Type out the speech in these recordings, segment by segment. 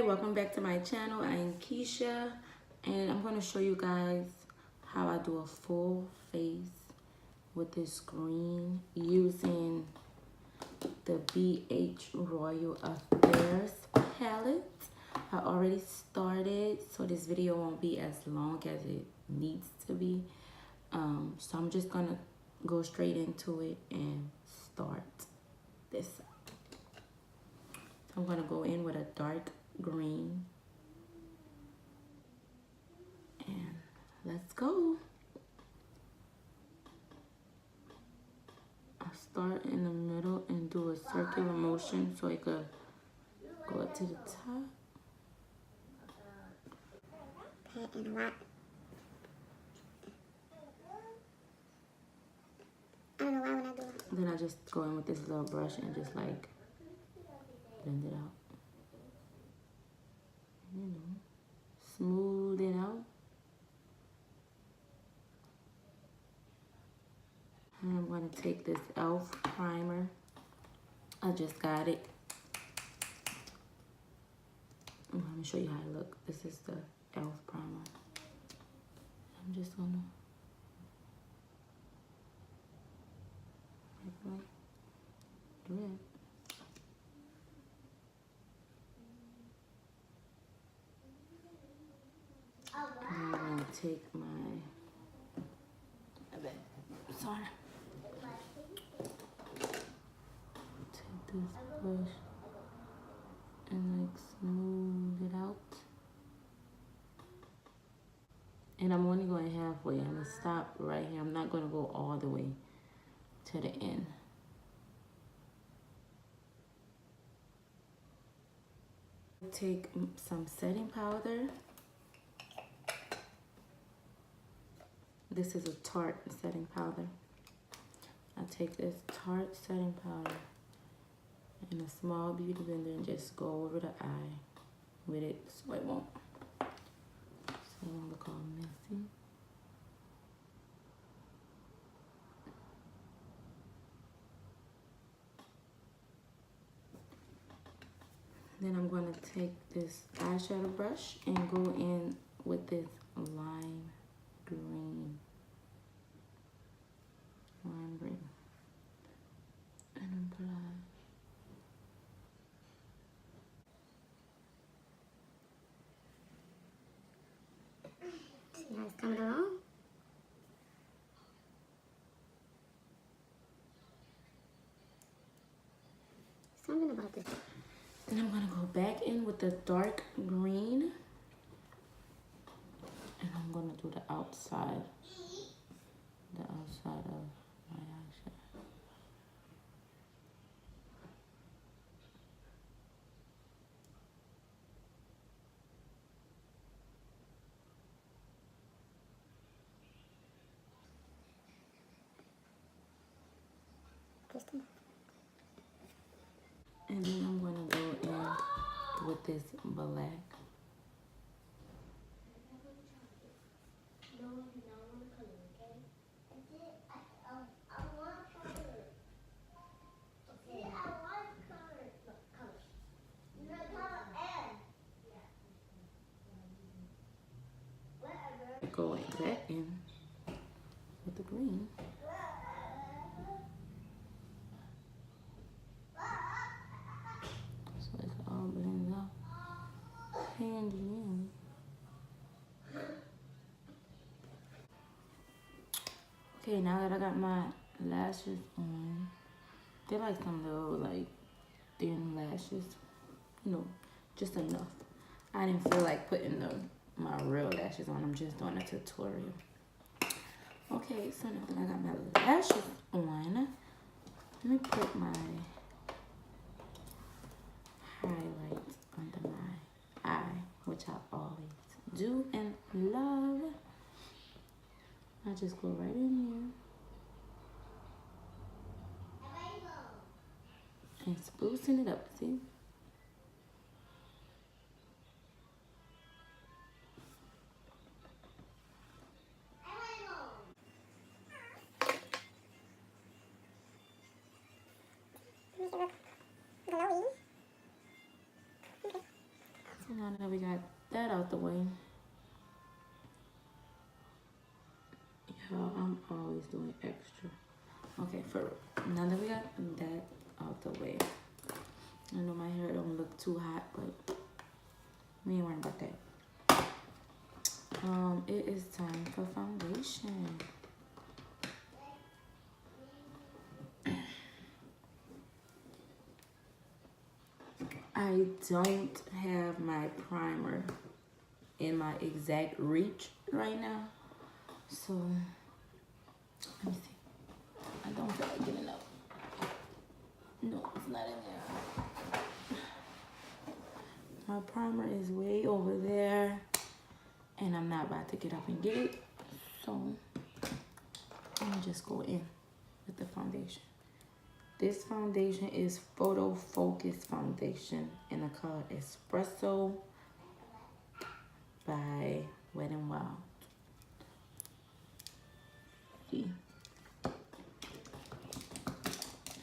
welcome back to my channel. I am Keisha and I'm going to show you guys how I do a full face with this green using the BH Royal Affairs palette. I already started, so this video won't be as long as it needs to be. So I'm just going to go straight into it and start this. I'm going to go in with a dark green. And let's go. I start in the middle and do a circular motion so it could go up to the top. And a lot. I don't know why when I do it. Then I just go in with this little brush and just like blend it out. You know, smooth it out. And I'm going to take this e.l.f. primer. I just got it. I'm going to show you how it looks. This is the e.l.f. primer. I'm just going to do it. I'm going to take my, sorry. Take this brush and like smooth it out. And I'm only going halfway. I'm going to stop right here. I'm not going to go all the way to the end. Take some setting powder. This is a Tarte setting powder. I take this Tarte setting powder in a small beauty blender and just go over the eye with it so it won't look all messy. Then I'm going to take this eyeshadow brush and go in with this lime green. And apply. See how it's coming along? Something about this. Then I'm going to go back in with the dark green. And I'm going to do the outside. The outside of my eyeshadow. And then I'm going to go in with this black. Going back in with the green. So it's all blends out hand in hand. Okay, now that I got my lashes on, they're like some little like thin lashes, you know, just enough. I didn't feel like putting my real lashes on. I'm just doing a tutorial. Okay, so now that I got my lashes on, let me put my highlight under my eye, which I always do and love. I just go right in here and sprucing it up, see? Make it look glowy. Okay. Now that we got that out the way, y'all, I'm always doing extra. Okay, for real. Now that we got that out the way, I know my hair don't look too hot, but we ain't worrying about that. It is time for foundation. I don't have my primer in my exact reach right now, so let me see. I don't feel like getting up. No, it's not in there. My primer is way over there, and I'm not about to get up and get it, so I'm gonna just go in with the foundation. This foundation is Photo Focus Foundation in the color Espresso by Wet n Wild. See?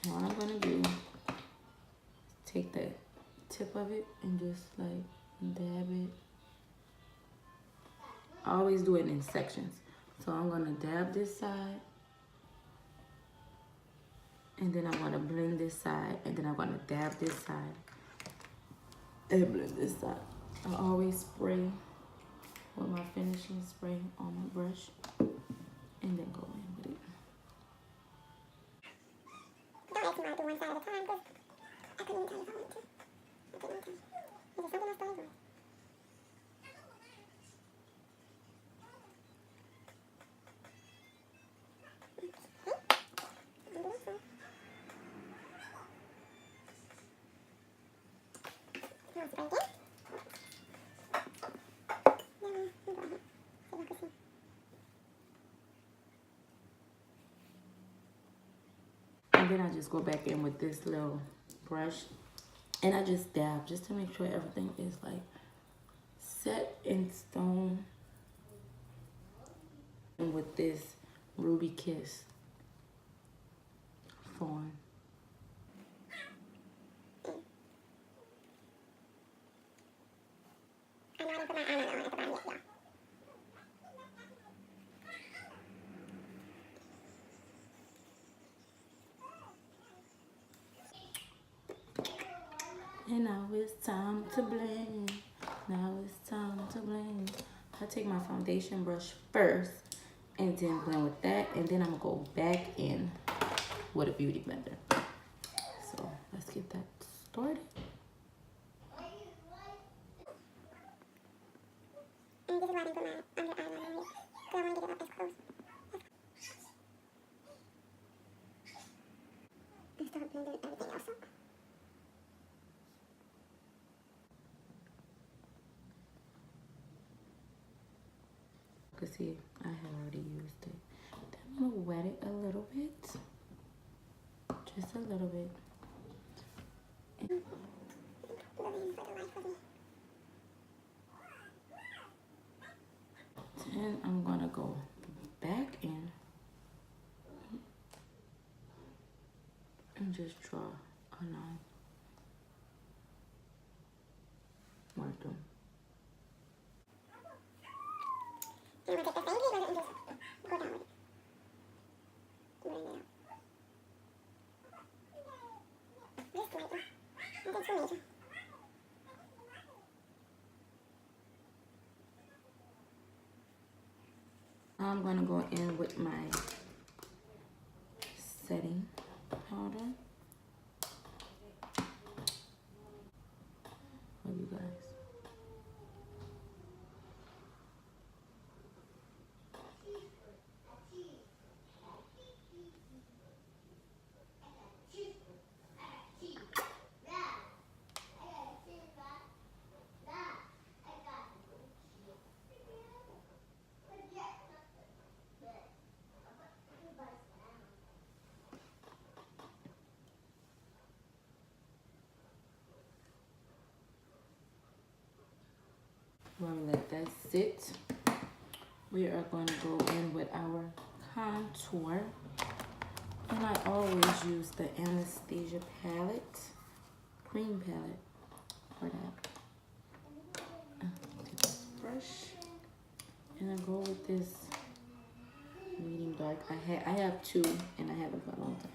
And all I'm gonna do, take the tip of it and just like dab it. I always do it in sections. So I'm gonna dab this side, and then I'm gonna blend this side, and then I'm gonna dab this side and blend this side. I always spray with my finishing spray on my brush and then go in with it. Don't ask me why I do one side at a time, because I couldn't even tell you if I wanted to. I couldn't even tell you. Is there something else going on? And then I just go back in with this little brush and I just dab just to make sure everything is like set in stone. And with this Ruby Kiss Fawn. I know I didn't put my eyeliner on at the bottom yet, y'all. And now it's time to blend. Now it's time to blend. I take my foundation brush first and then blend with that. And then I'm gonna go back in with a beauty blender. So let's get that started. And this is why I didn't put my under eyeliner on yet, because I want to get it up as close. And start blending everything else up. Cause see, I have already used it. Then I'm gonna wet it a little bit. Just a little bit. Living for the life of me. Then I'm gonna go back in and just draw a line. Mark them. And I'm going to take the same paper and just go down with it. Blend it out. Just slightly. Nothing too major. I'm gonna go in with my setting powder for you guys. We're gonna let that sit. We are going to go in with our contour. And I always use the Anastasia palette, cream palette for that. brush, and I go with this medium dark. I have two, and I have it for a long time.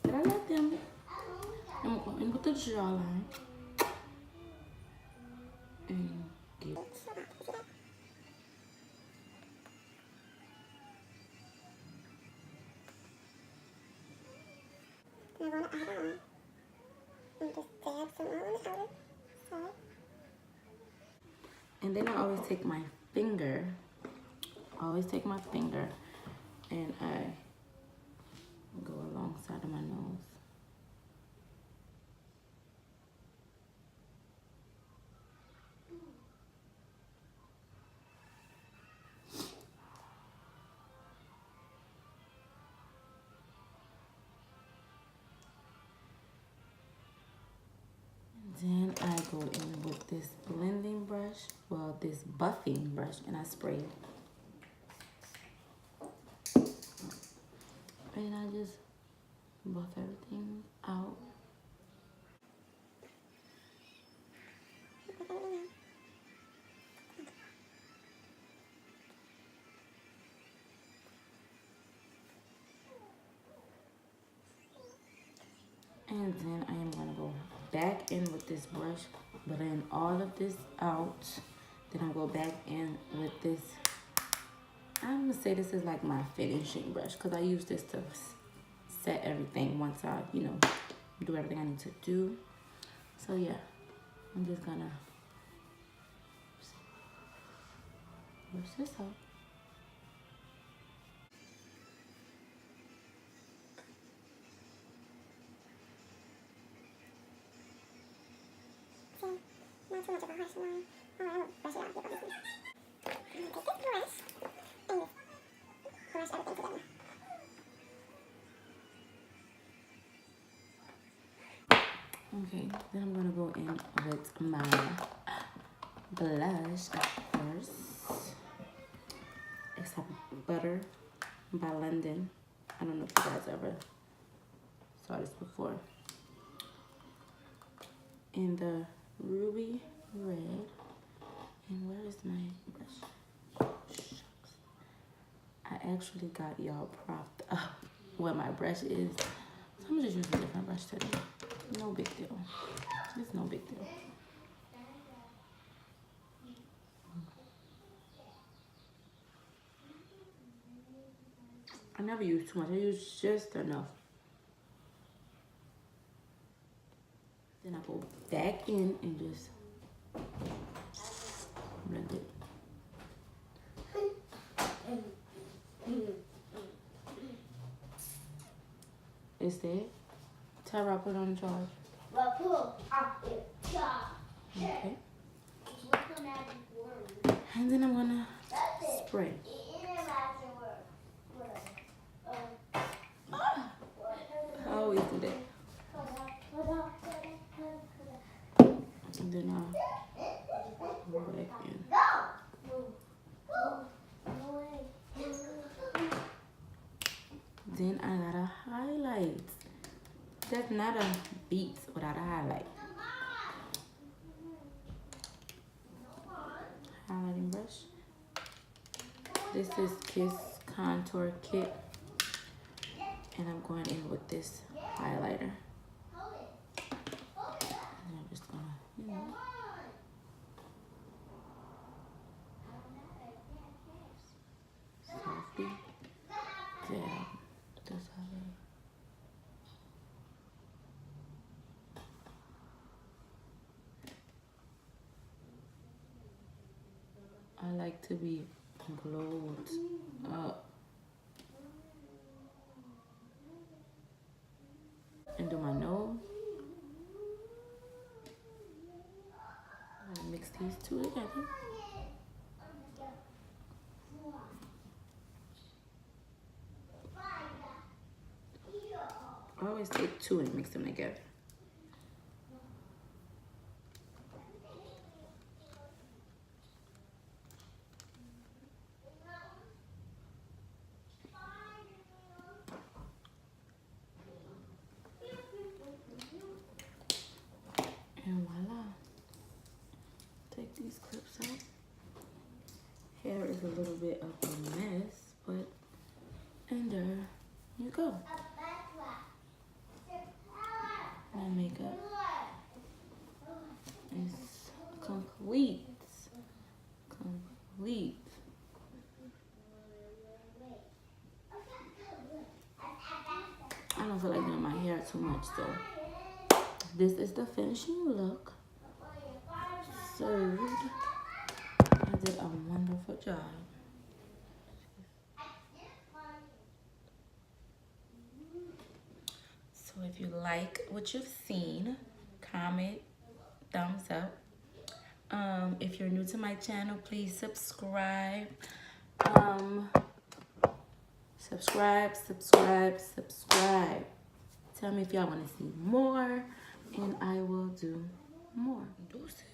But I love them. I'm going in with the jawline and get. And I'm going to add on and just dab some more on the outer side. And then I always take my finger. And I go alongside of my nose. Then I go in with this blending brush, well, this buffing brush, and I spray it. And I just buff everything out. And then I am gonna go back in with this brush, blend all of this out. Then I'll go back in with this. I'm gonna say this is like my finishing brush because I use this to set everything once I, do everything I need to do. So yeah, I'm just gonna brush this out. Not too much of a harsh line. Oh, I won't brush it out. I'm going to take this brush and just brush everything together. Okay, then I'm gonna go in with my blush first. It's a Butter by London. I don't know if you guys ever saw this before. In the ruby red. And where is my brush? Oh, shucks. I actually got y'all propped up where my brush is. So I'm gonna just use a different brush today. No big deal. It's no big deal. I never use too much. I use just enough. Then I go back in and just blend it. Is that? Tara, put it on the charge. Okay. And then I'm gonna spray. I always do that. And then I'll go back in. Then I gotta highlight. That's not a beat without a highlight. Highlighting brush. This is Kiss Contour Kit. And I'm going in with this highlighter. And I'm just gonna, softly dab this highlight. I like to be glowed up. And do my nose. I'm gonna mix these two together. I always take two and mix them together. And voila. Take these clips out. hair is a little bit of a mess, but and there you go. My makeup is complete. Complete. I don't feel like doing my hair too much, so this is the finishing look. Served. I did a wonderful job. So if you like what you've seen, comment, thumbs up. If you're new to my channel, please subscribe. Subscribe. Tell me if y'all want to see more, and I will do more. Deuces.